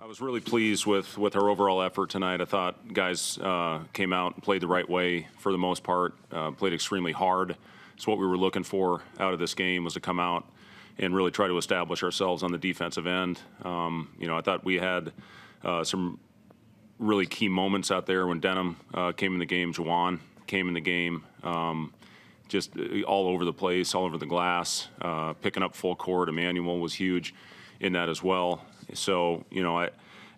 I was really pleased with our overall effort tonight. I thought guys came out and played the right way for the most part, played extremely hard. It's what we were looking for out of this game, was to come out and really try to establish ourselves on the defensive end. I thought we had some really key moments out there when Denham came in the game, Juwan came in the game, just all over the place, all over the glass, picking up full court. Emmanuel was huge in that as well. So,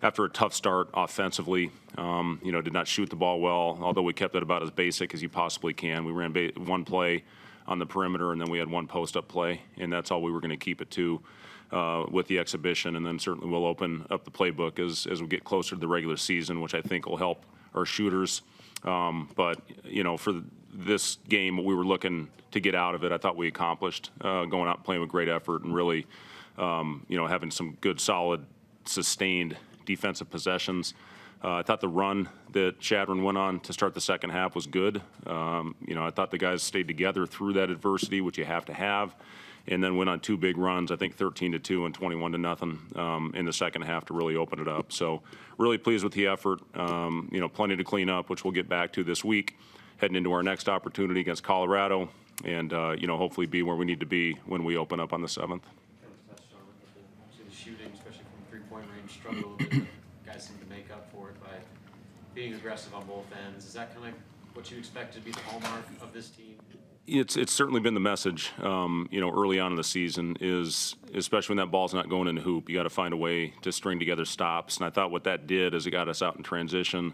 after a tough start offensively, did not shoot the ball well, although we kept it about as basic as you possibly can. We ran one play on the perimeter, and then we had one post-up play, and that's all we were going to keep it to with the exhibition. And then certainly we'll open up the playbook as we get closer to the regular season, which I think will help our shooters. But for this game, what we were looking to get out of it, I thought we accomplished, going out and playing with great effort and really having some good, solid, sustained defensive possessions. I thought the run that Chadron went on to start the second half was good. I thought the guys stayed together through that adversity, which you have to have, and then went on two big runs, I think 13-2 and 21-0 in the second half to really open it up. So really pleased with the effort. Plenty to clean up, which we'll get back to this week, heading into our next opportunity against Colorado, and hopefully be where we need to be when we open up on the 7th. Shooting, especially from three-point range, struggle a little bit. Guys seem to make up for it by being aggressive on both ends. Is that kind of what you expect to be the hallmark of this team? It's certainly been the message, early on in the season, is especially when that ball's not going in the hoop, you got to find a way to string together stops. And I thought what that did is it got us out in transition.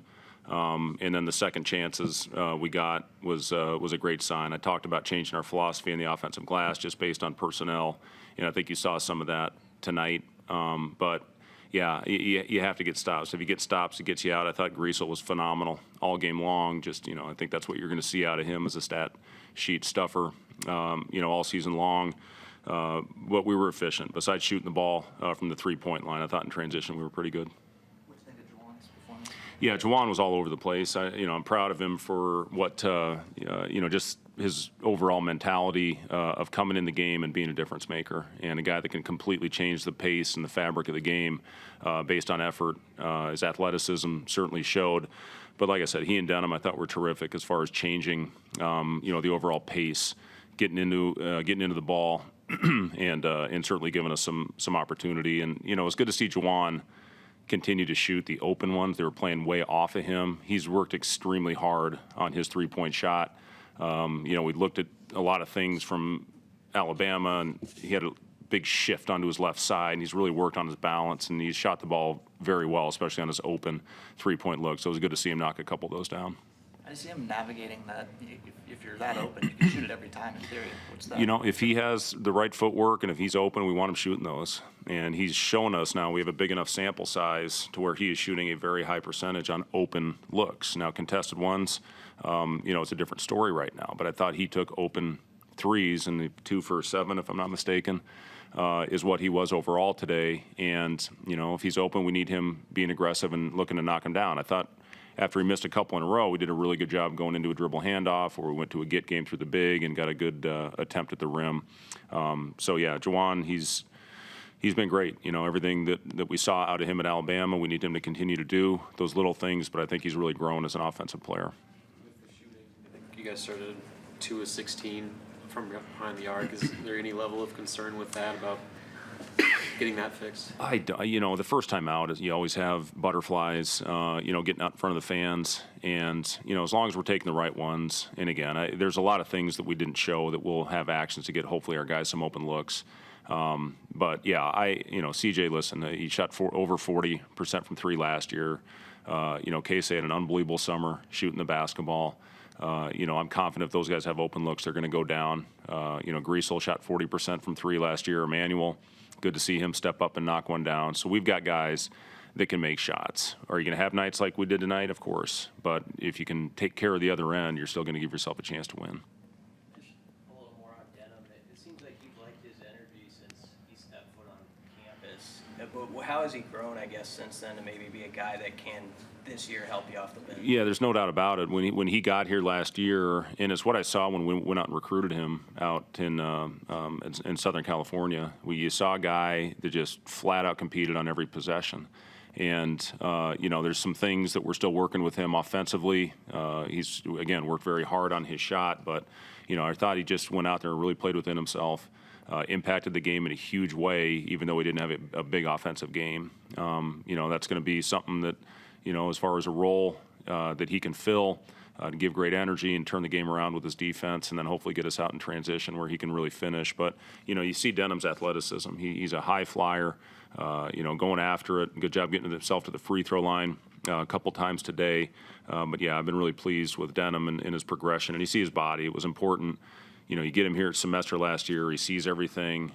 And then the second chances we got was a great sign. I talked about changing our philosophy in the offensive glass just based on personnel, and I think you saw some of that tonight. But yeah, you have to get stops. If you get stops, it gets you out. I thought Griesel was phenomenal all game long. Just, I think that's what you're going to see out of him as a stat sheet stuffer, all season long. But we were efficient. Besides shooting the ball from the three-point line, I thought in transition we were pretty good. What do you think of Juwan's performance? Yeah, Juwan was all over the place. I'm proud of him for what, just his overall mentality of coming in the game and being a difference maker, and a guy that can completely change the pace and the fabric of the game based on effort. His athleticism certainly showed. But like I said, he and Denham I thought were terrific as far as changing, the overall pace, getting into the ball, and certainly giving us some opportunity. And it's good to see Juwan continue to shoot the open ones. They were playing way off of him. He's worked extremely hard on his three-point shot. We looked at a lot of things from Alabama, and he had a big shift onto his left side, and he's really worked on his balance, and he's shot the ball very well, especially on his open three-point look. So it was good to see him knock a couple of those down. I see him navigating that. If you're that open, you can shoot it every time in theory. What's that? If he has the right footwork and if he's open, we want him shooting those. And he's shown us now we have a big enough sample size to where he is shooting a very high percentage on open looks. Now, contested ones, it's a different story right now. But I thought he took open threes, and the 2 for 7, if I'm not mistaken, is what he was overall today. And, if he's open, we need him being aggressive and looking to knock him down. I thought after he missed a couple in a row, we did a really good job going into a dribble handoff, or we went to a get game through the big and got a good attempt at the rim. Juwan, he's been great. Everything that we saw out of him at Alabama, we need him to continue to do those little things, but I think he's really grown as an offensive player. With the shooting, I think you guys started 2 of 16 from behind the arc. Is there any level of concern with that about getting that fixed? The first time out, you always have butterflies, getting out in front of the fans. And, as long as we're taking the right ones, and again, there's a lot of things that we didn't show that we'll have actions to get hopefully our guys some open looks. CJ, listen, he shot over 40% from 3 last year. Casey had an unbelievable summer shooting the basketball. I'm confident if those guys have open looks, they're going to go down. Griesel shot 40% from 3 last year. Emmanuel, good to see him step up and knock one down. So we've got guys that can make shots. Are you going to have nights like we did tonight? Of course. But if you can take care of the other end, you're still going to give yourself a chance to win. Just a little more on Denham. It seems like you've liked his energy since he stepped foot on campus. But how has he grown, I guess, since then to maybe be a guy that can this year help you off the bench? Yeah, there's no doubt about it. When he got here last year, and it's what I saw when we went out and recruited him out in Southern California, you saw a guy that just flat out competed on every possession. And, there's some things that we're still working with him offensively. He's, again, worked very hard on his shot, but, I thought he just went out there and really played within himself, impacted the game in a huge way, even though he didn't have a big offensive game. That's going to be something that, as far as a role that he can fill, to give great energy and turn the game around with his defense, and then hopefully get us out in transition where he can really finish. But, you see Denham's athleticism. He's a high flyer, going after it. Good job getting himself to the free throw line a couple times today. But, yeah, I've been really pleased with Denham and his progression. And you see his body. It was important. You get him here at semester last year. He sees everything,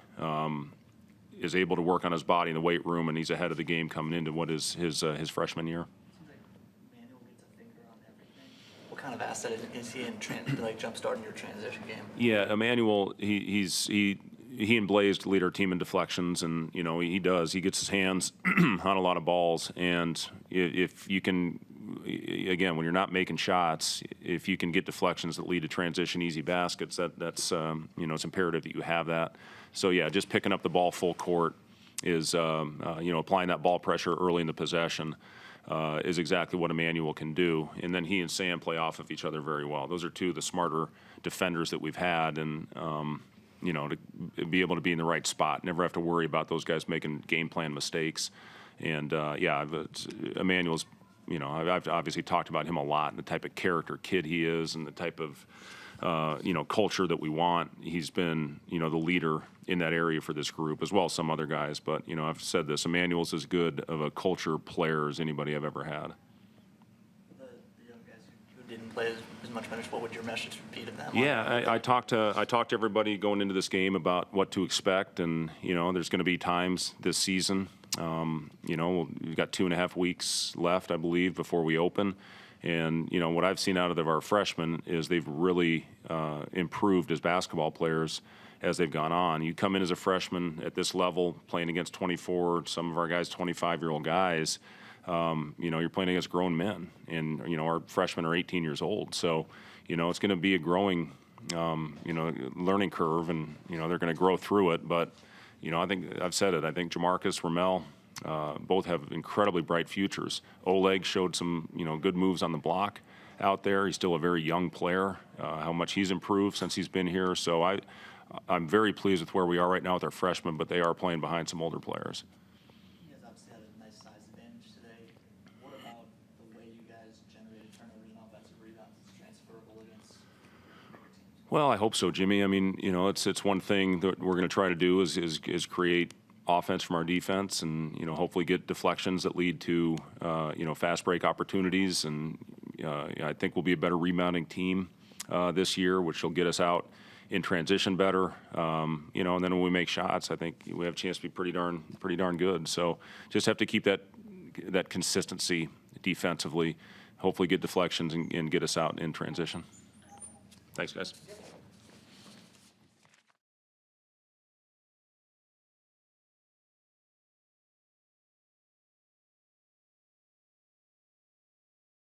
is able to work on his body in the weight room, and he's ahead of the game coming into what is his freshman year. Manuel gets a finger on everything. What kind of asset is he in jumpstarting your transition game? Yeah, Emmanuel, he and Blaze lead our team in deflections, and he does. He gets his hands on a lot of balls, and if you can, again, when you're not making shots, if you can get deflections that lead to transition easy baskets, that's it's imperative that you have that. So yeah, just picking up the ball full court is applying that ball pressure early in the possession. Is exactly what Emmanuel can do. And then he and Sam play off of each other very well. Those are two of the smarter defenders that we've had, and to be able to be in the right spot, never have to worry about those guys making game plan mistakes. And Emmanuel's, I've obviously talked about him a lot, and the type of character kid he is, and the type of culture that we want. He's been, the leader in that area for this group, as well as some other guys. But, I've said this, Emmanuel's as good of a culture player as anybody I've ever had. The young guys who didn't play as much minutes, what would your message be to them? Yeah, I talked to everybody going into this game about what to expect, and, there's going to be times this season. We've got 2.5 weeks left, I believe, before we open. And, what I've seen out of our freshmen is they've really improved as basketball players as they've gone on. You come in as a freshman at this level, playing against 24, some of our guys, 25-year-old guys, you're playing against grown men. And, our freshmen are 18 years old. So, it's going to be a growing, learning curve, and, they're going to grow through it. But, I think I've said it. I think Jamarcus, Ramel, both have incredibly bright futures. Oleg showed some, good moves on the block out there. He's still a very young player, how much he's improved since he's been here. So I'm very pleased with where we are right now with our freshmen, but they are playing behind some older players. You guys obviously had a nice size advantage today. What about the way you guys generated turnovers and offensive rebounds is transferable against bigger teams? Well, I hope so, Jimmy. I mean, it's one thing that we're going to try to do is create offense from our defense, and hopefully get deflections that lead to fast break opportunities. And I think we'll be a better rebounding team this year, which will get us out in transition better. And then when we make shots, I think we have a chance to be pretty darn good. So just have to keep that consistency defensively. Hopefully get deflections and get us out in transition. Thanks, guys.